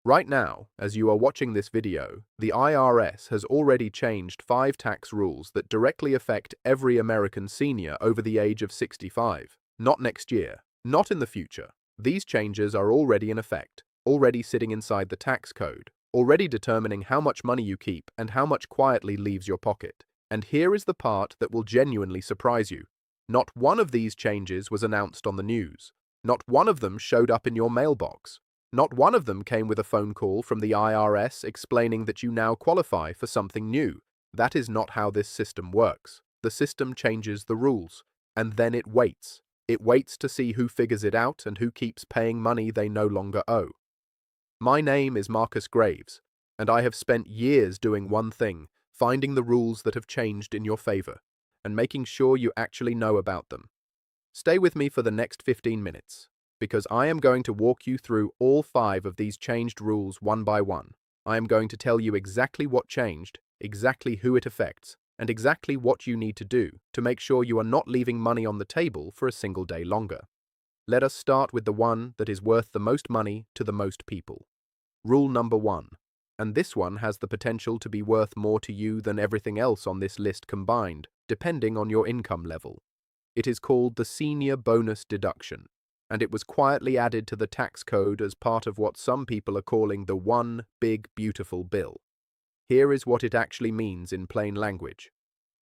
Right now, as you are watching this video, the IRS has already changed 5 tax rules that directly affect every American senior over the age of 65. Not next year, not in the future. These changes are already in effect, already sitting inside the tax code, already determining how much money you keep and how much quietly leaves your pocket. And here is the part that will genuinely surprise you. Not one of these changes was announced on the news. Not one of them showed up in your mailbox. Not one of them came with a phone call from the IRS explaining that you now qualify for something new. That is not how this system works. The system changes the rules, and then it waits. It waits to see who figures it out and who keeps paying money they no longer owe. My name is Marcus Graves, and I have spent years doing one thing, finding the rules that have changed in your favor, and making sure you actually know about them. Stay with me for the next 15 minutes. Because I am going to walk you through all 5 of these changed rules one by one. I am going to tell you exactly what changed, exactly who it affects, and exactly what you need to do to make sure you are not leaving money on the table for a single day longer. Let us start with the one that is worth the most money to the most people. Rule number 1. And this one has the potential to be worth more to you than everything else on this list combined, depending on your income level. It is called the senior bonus deduction, and it was quietly added to the tax code as part of what some people are calling the One Big Beautiful Bill. Here is what it actually means in plain language.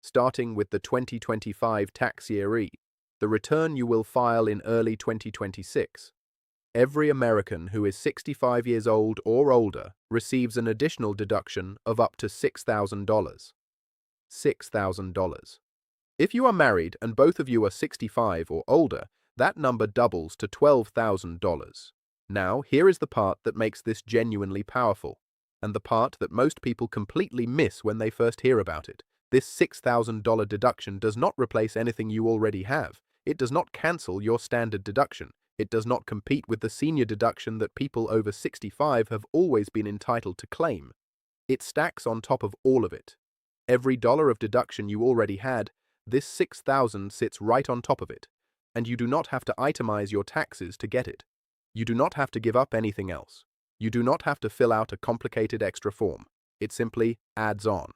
Starting with the 2025 tax year, the return you will file in early 2026, every American who is 65 years old or older receives an additional deduction of up to $6,000. $6,000. If you are married and both of you are 65 or older, that number doubles to $12,000. Now, here is the part that makes this genuinely powerful, and the part that most people completely miss when they first hear about it. This $6,000 deduction does not replace anything you already have. It does not cancel your standard deduction. It does not compete with the senior deduction that people over 65 have always been entitled to claim. It stacks on top of all of it. Every dollar of deduction you already had, this $6,000 sits right on top of it. And you do not have to itemize your taxes to get it. You do not have to give up anything else. You do not have to fill out a complicated extra form. It simply adds on.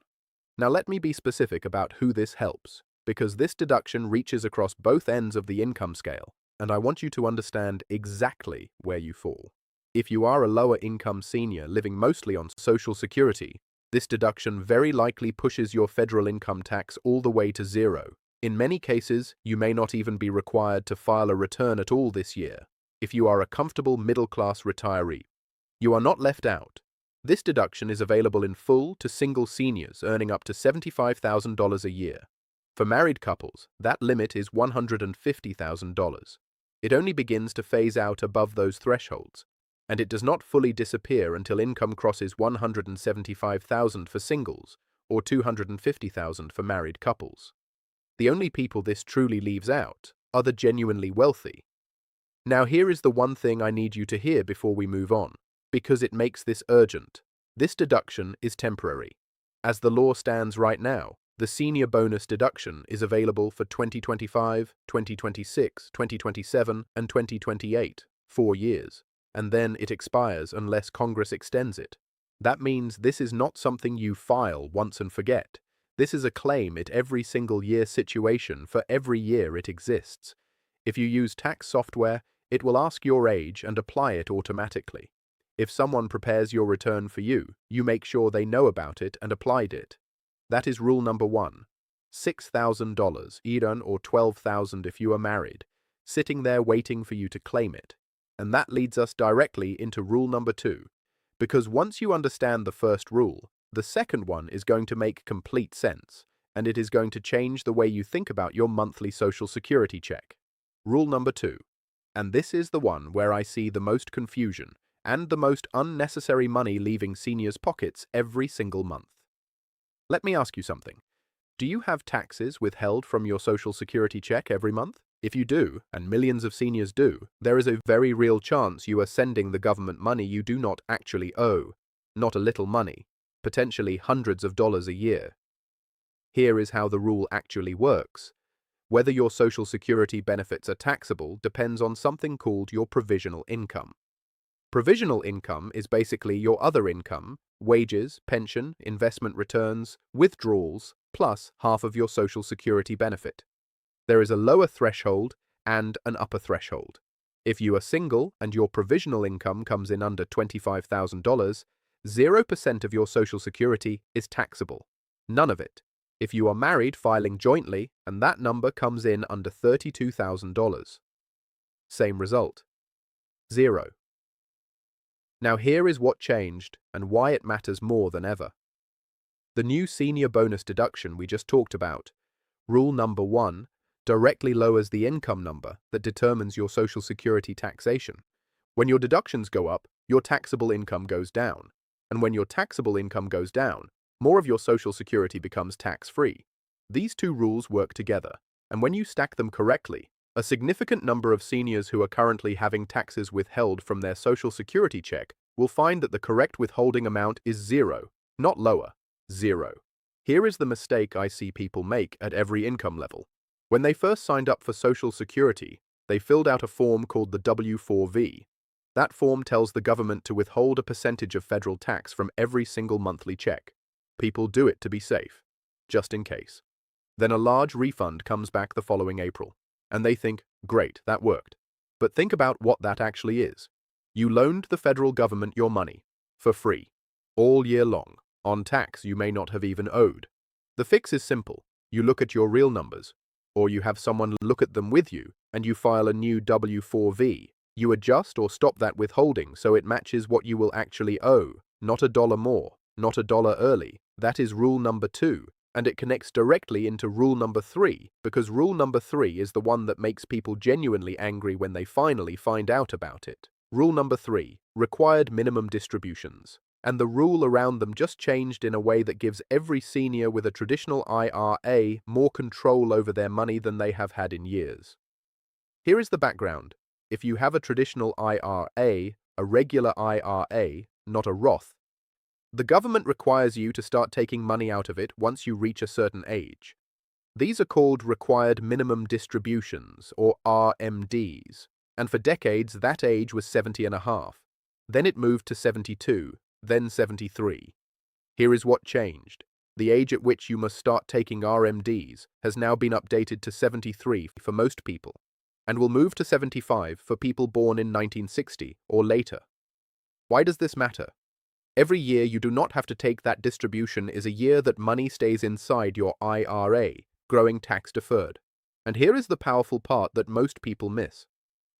Now let me be specific about who this helps, because this deduction reaches across both ends of the income scale, and I want you to understand exactly where you fall. If you are a lower income senior living mostly on Social Security, this deduction very likely pushes your federal income tax all the way to 0. In many cases, you may not even be required to file a return at all this year. If you are a comfortable middle-class retiree, you are not left out. This deduction is available in full to single seniors earning up to $75,000 a year. For married couples, that limit is $150,000. It only begins to phase out above those thresholds, and it does not fully disappear until income crosses $175,000 for singles or $250,000 for married couples. The only people this truly leaves out are the genuinely wealthy. Now here is the one thing I need you to hear before we move on, because it makes this urgent. This deduction is temporary. As the law stands right now, the senior bonus deduction is available for 2025, 2026, 2027, and 2028, 4 years, and then it expires unless Congress extends it. That means this is not something you file once and forget. This is a claim at every single year situation for every year it exists. If you use tax software, it will ask your age and apply it automatically. If someone prepares your return for you, you make sure they know about it and applied it. That is rule number 1. $6,000, even or $12,000 if you are married, sitting there waiting for you to claim it. And that leads us directly into rule number 2. Because once you understand the first rule, the second one is going to make complete sense, and it is going to change the way you think about your monthly Social Security check. Rule number 2. And this is the one where I see the most confusion and the most unnecessary money leaving seniors' pockets every single month. Let me ask you something. Do you have taxes withheld from your Social Security check every month? If you do, and millions of seniors do, there is a very real chance you are sending the government money you do not actually owe. Not a little money. Potentially hundreds of dollars a year. Here is how the rule actually works. Whether your Social Security benefits are taxable depends on something called your provisional income. Provisional income is basically your other income, wages, pension, investment returns, withdrawals, plus half of your Social Security benefit. There is a lower threshold and an upper threshold. If you are single and your provisional income comes in under $25,000, 0% of your Social Security is taxable. None of it. If you are married filing jointly and that number comes in under $32,000. Same result. 0. Now here is what changed and why it matters more than ever. The new senior bonus deduction we just talked about, rule number 1, directly lowers the income number that determines your Social Security taxation. When your deductions go up, your taxable income goes down. And when your taxable income goes down, more of your Social Security becomes tax-free. These two rules work together, and when you stack them correctly, a significant number of seniors who are currently having taxes withheld from their Social Security check will find that the correct withholding amount is 0, not lower, 0. Here is the mistake I see people make at every income level. When they first signed up for Social Security, they filled out a form called the W-4V. That form tells the government to withhold a percentage of federal tax from every single monthly check. People do it to be safe, just in case. Then a large refund comes back the following April, and they think, great, that worked. But think about what that actually is. You loaned the federal government your money, for free, all year long, on tax you may not have even owed. The fix is simple. You look at your real numbers, or you have someone look at them with you, and you file a new W-4V. You adjust or stop that withholding so it matches what you will actually owe, not $1 more, not $1 early. That is rule number 2, and it connects directly into rule number 3, because rule number 3 is the one that makes people genuinely angry when they finally find out about it. Rule number 3, required minimum distributions. And the rule around them just changed in a way that gives every senior with a traditional IRA more control over their money than they have had in years. Here is the background. If you have a traditional IRA, a regular IRA, not a Roth, the government requires you to start taking money out of it once you reach a certain age. These are called required minimum distributions, or RMDs, and for decades that age was 70 and a half. Then it moved to 72, then 73. Here is what changed. The age at which you must start taking RMDs has now been updated to 73 for most people, and will move to 75 for people born in 1960 or later. Why does this matter? Every year you do not have to take that distribution is a year that money stays inside your IRA, growing tax-deferred. And here is the powerful part that most people miss.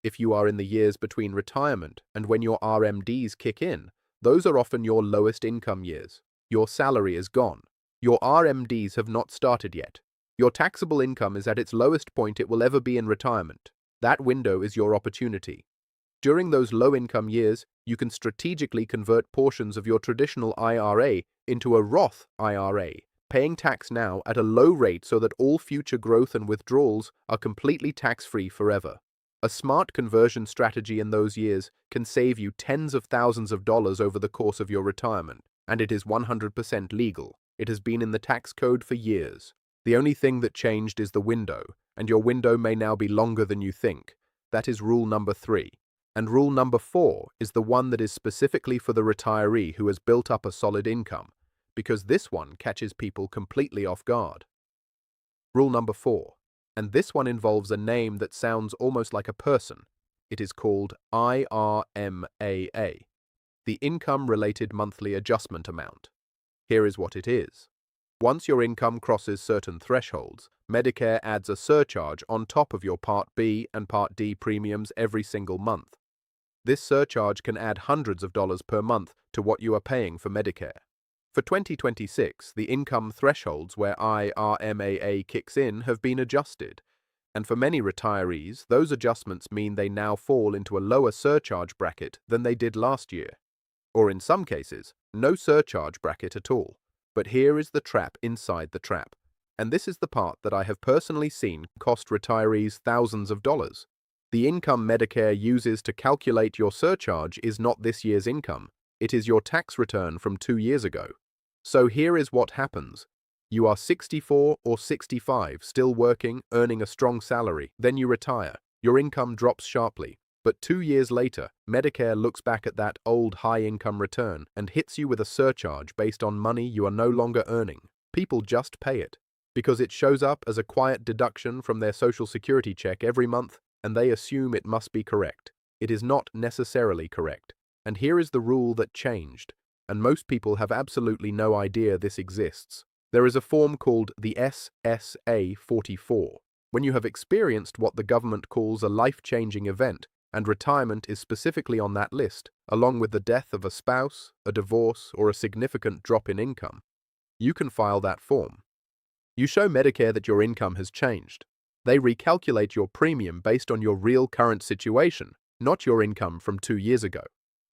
If you are in the years between retirement and when your RMDs kick in, those are often your lowest income years. Your salary is gone. Your RMDs have not started yet. Your taxable income is at its lowest point it will ever be in retirement. That window is your opportunity. During those low-income years, you can strategically convert portions of your traditional IRA into a Roth IRA, paying tax now at a low rate so that all future growth and withdrawals are completely tax-free forever. A smart conversion strategy in those years can save you tens of thousands of dollars over the course of your retirement, and it is 100% legal. It has been in the tax code for years. The only thing that changed is the window, and your window may now be longer than you think. That is rule number 3. And rule number 4 is the one that is specifically for the retiree who has built up a solid income, because this one catches people completely off guard. Rule number 4. And this one involves a name that sounds almost like a person. It is called IRMAA, the Income-Related Monthly Adjustment Amount. Here is what it is. Once your income crosses certain thresholds, Medicare adds a surcharge on top of your Part B and Part D premiums every single month. This surcharge can add hundreds of dollars per month to what you are paying for Medicare. For 2026, the income thresholds where IRMAA kicks in have been adjusted, and for many retirees, those adjustments mean they now fall into a lower surcharge bracket than they did last year. Or in some cases, no surcharge bracket at all. But here is the trap inside the trap, and this is the part that I have personally seen cost retirees thousands of dollars. The income Medicare uses to calculate your surcharge is not this year's income. It is your tax return from 2 years ago. So here is what happens. You are 64 or 65, still working, earning a strong salary, then you retire. Your income drops sharply, But 2 years later, Medicare looks back at that old high-income return and hits you with a surcharge based on money you are no longer earning. People just pay it because it shows up as a quiet deduction from their Social Security check every month, and they assume it must be correct. It is not necessarily correct. And here is the rule that changed, and most people have absolutely no idea this exists. There is a form called the SSA 44. When you have experienced what the government calls a life-changing event, and retirement is specifically on that list, along with the death of a spouse, a divorce, or a significant drop in income, you can file that form. You show Medicare that your income has changed. They recalculate your premium based on your real current situation, not your income from 2 years ago.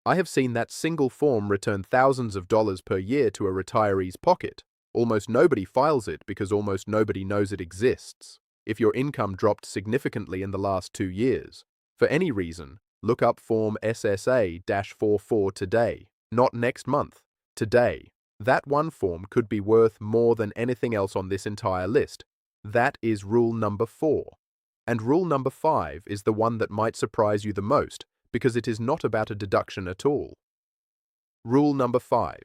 I have seen that single form return thousands of dollars per year to a retiree's pocket. Almost nobody files it because almost nobody knows it exists. If your income dropped significantly in the last 2 years, for any reason, look up Form SSA-44 today, not next month, today. That one form could be worth more than anything else on this entire list. That is rule number 4. And rule number 5 is the one that might surprise you the most because it is not about a deduction at all. Rule number 5.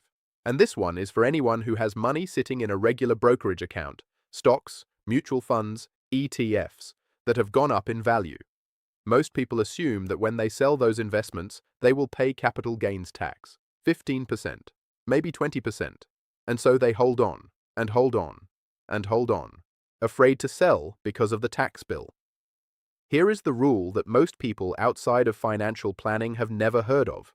And this one is for anyone who has money sitting in a regular brokerage account, stocks, mutual funds, ETFs, that have gone up in value. Most people assume that when they sell those investments, they will pay capital gains tax, 15%, maybe 20%, and so they hold on, and hold on, and hold on, afraid to sell because of the tax bill. Here is the rule that most people outside of financial planning have never heard of.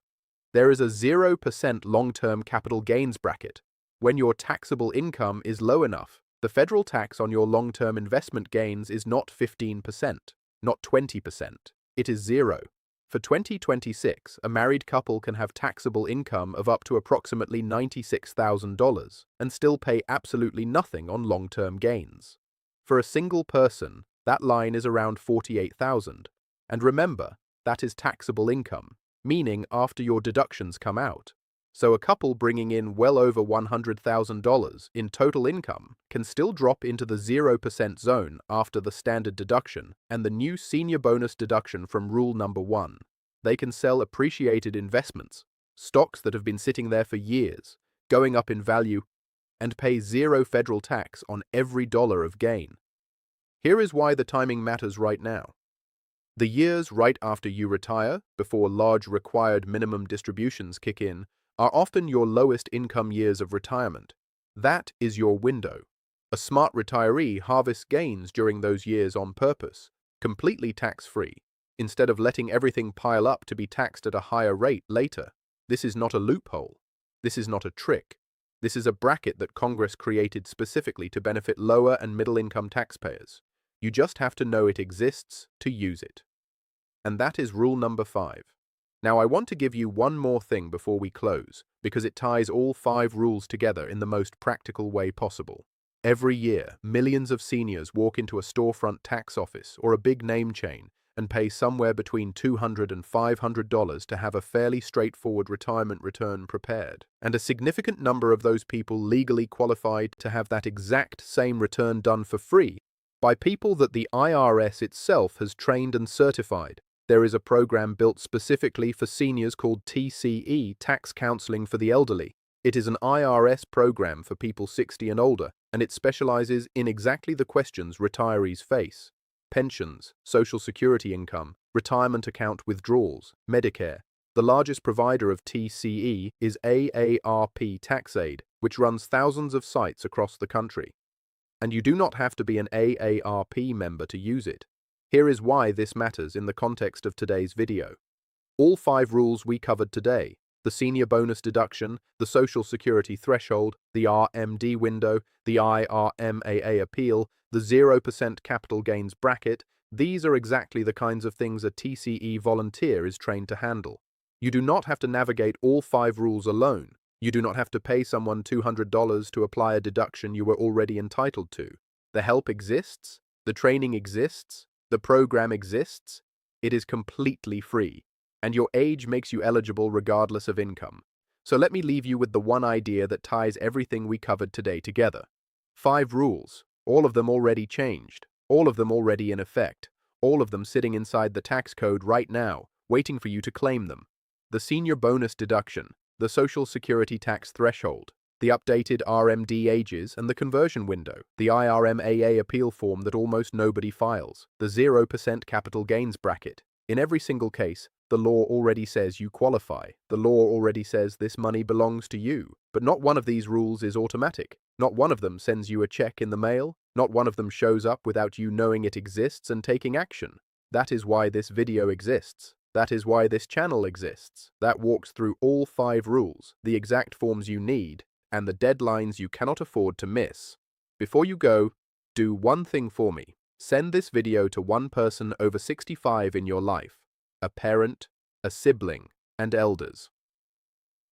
There is a 0% long-term capital gains bracket. When your taxable income is low enough, the federal tax on your long-term investment gains is not 15%. Not 20%. It is 0. For 2026, a married couple can have taxable income of up to approximately $96,000 and still pay absolutely nothing on long-term gains. For a single person, that line is around $48,000. And remember, that is taxable income, meaning after your deductions come out. So a couple bringing in well over $100,000 in total income can still drop into the 0% zone after the standard deduction and the new senior bonus deduction from rule number 1. They can sell appreciated investments, stocks that have been sitting there for years, going up in value, and pay 0 federal tax on every dollar of gain. Here is why the timing matters right now. The years right after you retire, before large required minimum distributions kick in, are often your lowest income years of retirement. That is your window. A smart retiree harvests gains during those years on purpose, completely tax-free, instead of letting everything pile up to be taxed at a higher rate later. This is not a loophole. This is not a trick. This is a bracket that Congress created specifically to benefit lower and middle-income taxpayers. You just have to know it exists to use it. And that is rule number 5. Now I want to give you one more thing before we close, because it ties all 5 rules together in the most practical way possible. Every year, millions of seniors walk into a storefront tax office or a big name chain and pay somewhere between $200 and $500 to have a fairly straightforward retirement return prepared. And a significant number of those people legally qualified to have that exact same return done for free by people that the IRS itself has trained and certified. There is a program built specifically for seniors called TCE, Tax Counseling for the Elderly. It is an IRS program for people 60 and older, and it specializes in exactly the questions retirees face: pensions, Social Security income, retirement account withdrawals, Medicare. The largest provider of TCE is AARP TaxAid, which runs thousands of sites across the country. And you do not have to be an AARP member to use it. Here is why this matters in the context of today's video. All 5 rules we covered today, the senior bonus deduction, the Social Security threshold, the RMD window, the IRMAA appeal, the 0% capital gains bracket, these are exactly the kinds of things a TCE volunteer is trained to handle. You do not have to navigate all 5 rules alone. You do not have to pay someone $200 to apply a deduction you were already entitled to. The help exists, the training exists, the program exists. It is completely free, and your age makes you eligible regardless of income. So let me leave you with the one idea that ties everything we covered today together. 5 rules, all of them already changed, all of them already in effect, all of them sitting inside the tax code right now, waiting for you to claim them. The senior bonus deduction, the Social Security tax threshold, the updated RMD ages and the conversion window, the IRMAA appeal form that almost nobody files, the 0% capital gains bracket. In every single case, the law already says you qualify. The law already says this money belongs to you. But not one of these rules is automatic. Not one of them sends you a check in the mail. Not one of them shows up without you knowing it exists and taking action. That is why this video exists. That is why this channel exists. That walks through all 5 rules, the exact forms you need, and the deadlines you cannot afford to miss. Before you go, do one thing for me. Send this video to one person over 65 in your life, a parent, a sibling, and elders.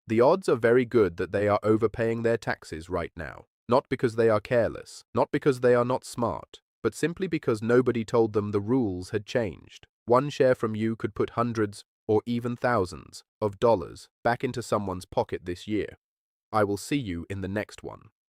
The odds are very good that they are overpaying their taxes right now, not because they are careless, not because they are not smart, but simply because nobody told them the rules had changed. One share from you could put hundreds or even thousands of dollars back into someone's pocket this year. I will see you in the next one.